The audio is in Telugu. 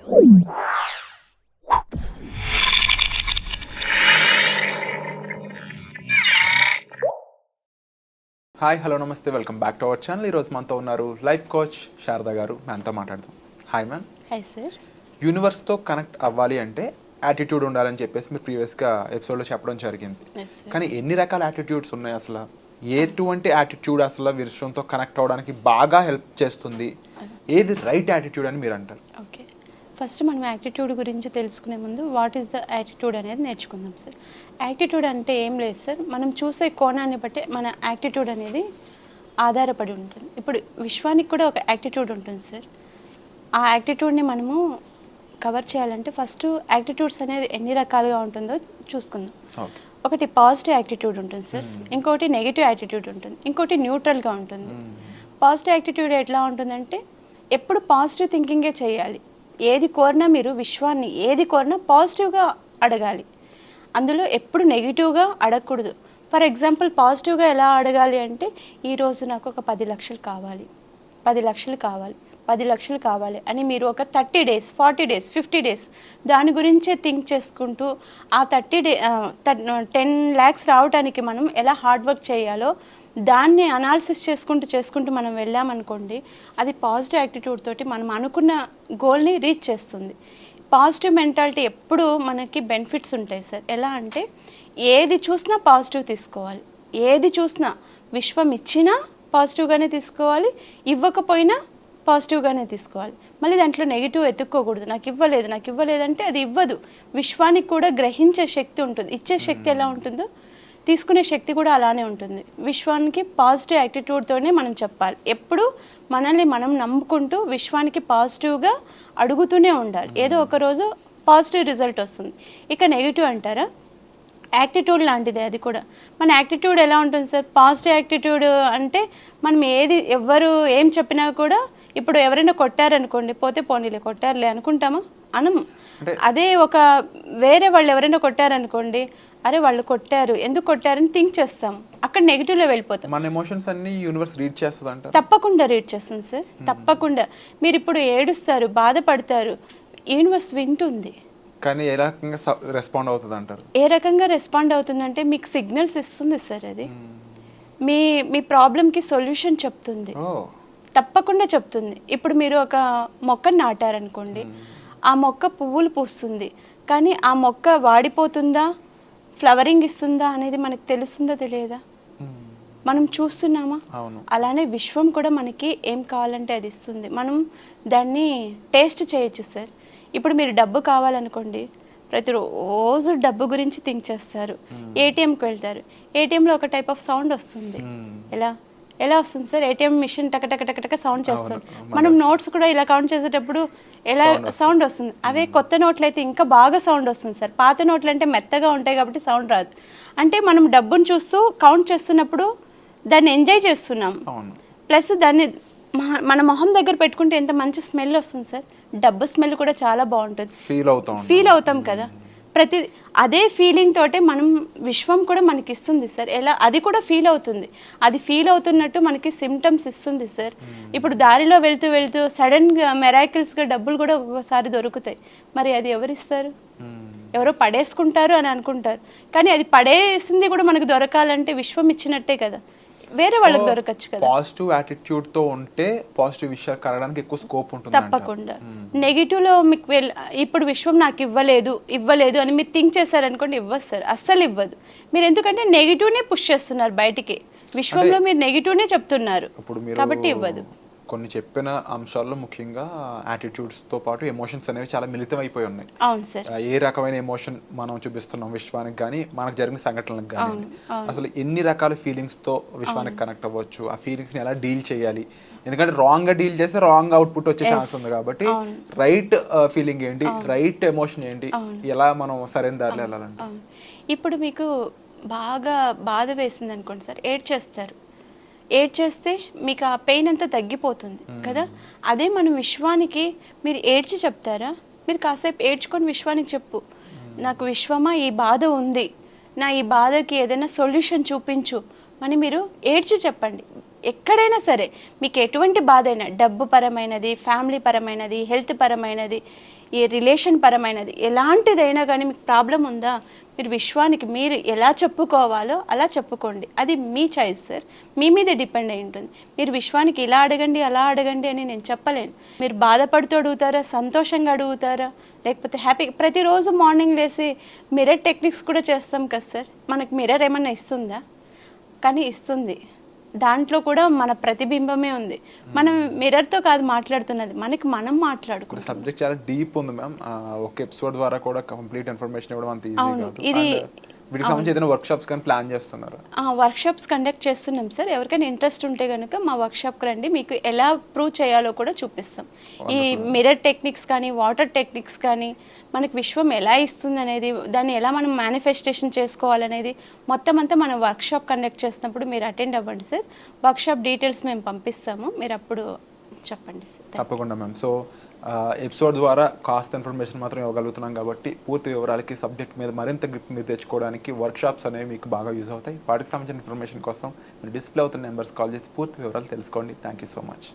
హాయ్ హలో నమస్తే, welcome back to our channel. ఈరోజు మనతో ఉన్నారు లైఫ్ కోచ్ శారదా గారు. మ్యామ్తో మాట్లాడదాం. Hi ma'am. Hi sir. యూనివర్స్తో కనెక్ట్ అవ్వాలి అంటే యాటిట్యూడ్ ఉండాలని చెప్పేసి మీరు ప్రీవియస్గా ఎపిసోడ్లో చెప్పడం జరిగింది. కానీ ఎన్ని రకాల యాటిట్యూడ్స్ ఉన్నాయి అసలు? ఎటువంటి యాటిట్యూడ్ అసలు విశ్వంతో కనెక్ట్ అవ్వడానికి బాగా హెల్ప్ చేస్తుంది? ఏది రైట్ యాటిట్యూడ్ అని మీరు అంటారు? ఓకే, ఫస్ట్ మనం యాటిట్యూడ్ గురించి తెలుసుకునే ముందు వాట్ ఈస్ ద యాటిట్యూడ్ అనేది నేర్చుకుందాం సార్. యాటిట్యూడ్ అంటే ఏం లేదు సార్, మనం చూసే కోణాన్ని బట్టి మన యాటిట్యూడ్ అనేది ఆధారపడి ఉంటుంది. ఇప్పుడు విశ్వానికి కూడా ఒక యాటిట్యూడ్ ఉంటుంది సార్. ఆ యాటిట్యూడ్ని మనము కవర్ చేయాలంటే ఫస్ట్ యాటిట్యూడ్స్ అనేది ఎన్ని రకాలుగా ఉంటుందో చూసుకుందాం. ఒకటి పాజిటివ్ యాటిట్యూడ్ ఉంటుంది సార్, ఇంకోటి నెగిటివ్ యాటిట్యూడ్ ఉంటుంది, ఇంకోటి న్యూట్రల్గా ఉంటుంది. పాజిటివ్ యాటిట్యూడ్ ఎట్లా ఉంటుందంటే ఎప్పుడు పాజిటివ్ థింకింగే చేయాలి. ఏది కోరినా మీరు విశ్వాన్ని ఏది కోరినా పాజిటివ్గా అడగాలి. అందులో ఎప్పుడు నెగిటివ్గా అడగకూడదు. ఫర్ ఎగ్జాంపుల్ పాజిటివ్గా ఎలా అడగాలి అంటే ఈరోజు నాకు ఒక 10 లక్షలు కావాలి, 10 లక్షలు కావాలి, 10 లక్షలు కావాలి అని మీరు ఒక 30 డేస్ 40 డేస్ 50 డేస్ దాని గురించే థింక్ చేసుకుంటూ ఆ 10 lakhs రావడానికి మనం ఎలా హార్డ్ వర్క్ చేయాలో దాన్ని అనాలిసిస్ చేసుకుంటూ మనం వెళ్ళామనుకోండి, అది పాజిటివ్ యాటిట్యూడ్ తోటి మనం అనుకున్న గోల్ని రీచ్ చేస్తుంది. పాజిటివ్ మెంటాలిటీ ఎప్పుడు మనకి బెనిఫిట్స్ ఉంటాయి సార్. ఎలా అంటే ఏది చూసినా పాజిటివ్ తీసుకోవాలి, ఏది చూసినా విశ్వం ఇచ్చినా పాజిటివ్గానే తీసుకోవాలి, ఇవ్వకపోయినా పాజిటివ్గానే తీసుకోవాలి. మళ్ళీ దాంట్లో నెగిటివ్ ఎత్తుక్కోకూడదు. నాకు ఇవ్వలేదంటే అది ఇవ్వదు. విశ్వానికి కూడా గ్రహించే శక్తి ఉంటుంది, ఇచ్చే శక్తి ఎలా ఉంటుందో తీసుకునే శక్తి కూడా అలానే ఉంటుంది. విశ్వానికి పాజిటివ్ యాటిట్యూడ్తోనే మనం చెప్పాలి. ఎప్పుడు మనల్ని మనం నమ్ముకుంటూ విశ్వానికి పాజిటివ్గా అడుగుతూనే ఉండాలి. ఏదో ఒకరోజు పాజిటివ్ రిజల్ట్ వస్తుంది. ఇక నెగిటివ్ అంటారా, యాటిట్యూడ్ లాంటిదే అది కూడా. మన యాటిట్యూడ్ ఎలా ఉంటుంది సార్? పాజిటివ్ యాటిట్యూడ్ అంటే మనం ఎవ్వరు ఏం చెప్పినా కూడా, ఇప్పుడు ఎవరైనా కొట్టారనుకోండి, పోతే పోనీలే కొట్టారులే అనుకుంటామా? అనము. అదే ఒక వేరే వాళ్ళు ఎవరైనా కొట్టారనుకోండి, అరే వాళ్ళు కొట్టారు, ఎందుకు కొట్టారని థింక్ చేస్తాం, అక్కడ నెగిటివ్లో వెళ్ళిపోతాం. మన ఎమోషన్స్ అన్ని యూనివర్స్ రీడ్ చేస్తుంది అంట. తప్పకుండా రీడ్ చేస్తుంది సార్, తప్పకుండా. మీరు ఇప్పుడు ఏడుస్తారు, బాధపడతారు, యూనివర్స్ వింటుంది. కానీ ఏ రకంగా రెస్పాండ్ అవుతుంది అంటారు? ఏ రకంగా రెస్పాండ్ అవుతుందంటే మీకు సిగ్నల్స్ ఇస్తుంది సార్. అది మీ ప్రాబ్లంకి సొల్యూషన్ చెప్తుంది, తప్పకుండా చెప్తుంది. ఇప్పుడు మీరు ఒక మొక్కను నాటారనుకోండి, ఆ మొక్క పువ్వులు పూస్తుంది, కానీ ఆ మొక్క వాడిపోతుందా ఫ్లవరింగ్ ఇస్తుందా అనేది మనకు తెలుస్తుందా తెలియదా? మనం చూస్తున్నామా? అలానే విశ్వం కూడా మనకి ఏం కావాలంటే అది ఇస్తుంది. మనం దాన్ని టేస్ట్ చేయొచ్చు సార్. ఇప్పుడు మీరు డబ్బు కావాలనుకోండి, ప్రతిరోజు డబ్బు గురించి థింక్ చేస్తారు. ఏటీఎంకి వెళ్తారు, ఏటీఎంలో ఒక టైప్ ఆఫ్ సౌండ్ వస్తుంది. ఎలా వస్తుంది సార్? ఏటీఎం మిషన్ టక టక టక టక సౌండ్ చేస్తుంది. మనం నోట్స్ కూడా ఇలా కౌంట్ చేసేటప్పుడు ఎలా సౌండ్ వస్తుంది. అవే కొత్త నోట్లు అయితే ఇంకా బాగా సౌండ్ వస్తుంది సార్. పాత నోట్లు అంటే మెత్తగా ఉంటాయి కాబట్టి సౌండ్ రాదు. అంటే మనం డబ్బును చూస్తూ కౌంట్ చేస్తున్నప్పుడు దాన్ని ఎంజాయ్ చేస్తున్నాం, ప్లస్ దాన్ని మన మొహం దగ్గర పెట్టుకుంటే ఎంత మంచి స్మెల్ వస్తుంది సార్. డబ్బు స్మెల్ కూడా చాలా బాగుంటుంది, ఫీల్ అవుతాం కదా. అదే ఫీలింగ్ తోటే మనం విశ్వం కూడా మనకి ఇస్తుంది సార్. ఎలా అది కూడా ఫీల్ అవుతుంది, అది ఫీల్ అవుతున్నట్టు మనకి సిమ్టమ్స్ ఇస్తుంది సార్. ఇప్పుడు దారిలో వెళ్తూ సడన్గా మెరాకిల్స్గా డబ్బులు కూడా ఒక్కొక్కసారి దొరుకుతాయి. మరి అది ఎవరిస్తారు? ఎవరో పడేసుకుంటారు అని అనుకుంటారు, కానీ అది పడేసింది కూడా మనకు దొరకాలంటే విశ్వం ఇచ్చినట్టే కదా, వేరే వాళ్ళకి దొరకచ్చు కదా. పాజిటివ్ యాటిట్యూడ్ తో ఉంటే పాజిటివ్ విషయాలు కలగడానికి ఎక్కువ స్కోప్ ఉంటుంది. తప్పకుండా. నెగిటివ్ లో మీకు ఇప్పుడు విశ్వం నాకు ఇవ్వలేదు అని మీరు థింక్ చేశారనుకోండి, ఇవ్వదు సార్, అస్సలు ఇవ్వదు. మీరు ఎందుకంటే నెగిటివ్నే పుష్ చేస్తున్నారు బయటికి, విశ్వంలో మీరు నెగిటివ్నే చెప్తున్నారు కాబట్టి ఇవ్వదు. కొన్ని చెప్పిన అంశాల్లో ముఖ్యంగా యాటిట్యూడ్స్ తో పాటు ఎమోషన్స్ అనేవి చాలా మిళితం అయిపోయి ఉన్నాయి. అవును సార్. ఏ రకమైన ఎమోషన్ మనం చూపిస్తున్నాం విశ్వానికి కానీ మనకు జరిగిన సంఘటనలకు కానీ, అసలు ఎన్ని రకాల ఫీలింగ్స్ తో విశ్వానికి కనెక్ట్ అవ్వచ్చు, ఆ ఫీలింగ్స్ ని ఎలా డీల్ చేయాలి, ఎందుకంటే రాంగ్ గా డీల్ చేస్తే రాంగ్ అవుట్పుట్ వచ్చే ఛాన్స్ ఉంది. కాబట్టి రైట్ ఫీలింగ్ ఏంటి, రైట్ ఎమోషన్ ఏంటి, ఎలా మనం సరైన దారిలో వెళ్ళాలంటే, ఇప్పుడు మీకు బాగా బాధ వేసింది అనుకోండి సార్, ఏడ్చేస్తే మీకు ఆ పెయిన్ అంతా తగ్గిపోతుంది కదా. అదే మనం విశ్వానికి మీరు ఏడ్చి చెప్తారా? మీరు కాసేపు ఏడ్చుకొని విశ్వానికి చెప్పు, నాకు విశ్వమా ఈ బాధ ఉంది, నా ఈ బాధకి ఏదైనా సొల్యూషన్ చూపించు అని మీరు ఏడ్చి చెప్పండి. ఎక్కడైనా సరే మీకు ఎటువంటి బాధ అయినా, డబ్బు పరమైనది, ఫ్యామిలీ పరమైనది, హెల్త్ పరమైనది, ఈ రిలేషన్ పరమైనది, ఎలాంటిదైనా కానీ మీకు ప్రాబ్లం ఉందా, మీరు విశ్వానికి మీరు ఎలా చెప్పుకోవాలో అలా చెప్పుకోండి. అది మీ చాయిస్ సార్, మీ మీదే డిపెండ్ అయి ఉంటుంది. మీరు విశ్వానికి ఇలా అడగండి అలా అడగండి అని నేను చెప్పలేను. మీరు బాధపడుతూ అడుగుతారా, సంతోషంగా అడుగుతారా, లేకపోతే హ్యాపీ. ప్రతిరోజు మార్నింగ్ లేసి మిర్రర్ టెక్నిక్స్ కూడా చేస్తాం కదా సార్. మనకు మిర్రర్ ఏమన్నా ఇస్తుందా? కానీ ఇస్తుంది. దాంట్లో కూడా మన ప్రతిబింబమే ఉంది. మనం మిర్రర్తో కాదు మాట్లాడుతున్నది, మనకి మనం మాట్లాడుకుంటాం. సబ్జెక్ట్ చాలా డీప్ ఉంది మ్యామ్. ఒక ఎపిసోడ్ ద్వారా కూడా కంప్లీట్ ఇన్ఫర్మేషన్ ఇవ్వడం అంత ఈజీ కాదు. ఇది వీటికి సంబంధించి ఏదైనా వర్క్షాప్స్ కానీ ప్లాన్ చేస్తున్నారు? వర్క్షాప్స్ కండక్ట్ చేస్తున్నాం సార్. ఎవరికైనా ఇంట్రెస్ట్ ఉంటే కనుక మా వర్క్షాప్కి రండి, మీకు ఎలా ప్రూవ్ చేయాలో కూడా చూపిస్తాం. ఈ మిర్రర్ టెక్నిక్స్ కానీ, వాటర్ టెక్నిక్స్ కానీ, మనకు విశ్వం ఎలా ఇస్తుంది అనేది, దాన్ని ఎలా మనం మేనిఫెస్టేషన్ చేసుకోవాలనేది మొత్తం అంతా మనం వర్క్షాప్ కండక్ట్ చేసినప్పుడు మీరు అటెండ్ అవ్వండి సార్. వర్క్షాప్ డీటెయిల్స్ మేము పంపిస్తాము, మీరు అప్పుడు చెప్పండి సార్. తప్పకుండా మ్యామ్. సో ఎపిసోడ్ ద్వారా కాస్త ఇన్ఫర్మేషన్ మాత్రం ఇవ్వగలుగుతున్నాం కాబట్టి పూర్తి వివరాలకి సబ్జెక్ట్ మీద మరింత గ్రిప్ మీరు తెచ్చుకోవడానికి వర్క్షాప్స్ అనేవి మీకు బాగా యూజ్ అవుతాయి. వాటికి సంబంధించిన ఇన్ఫర్మేషన్ కోసం మీరు డిస్ప్లే అవుతున్న నెంబర్స్ కాల్ చేసి పూర్తి వివరాలు తెలుసుకోండి. Thank you so much.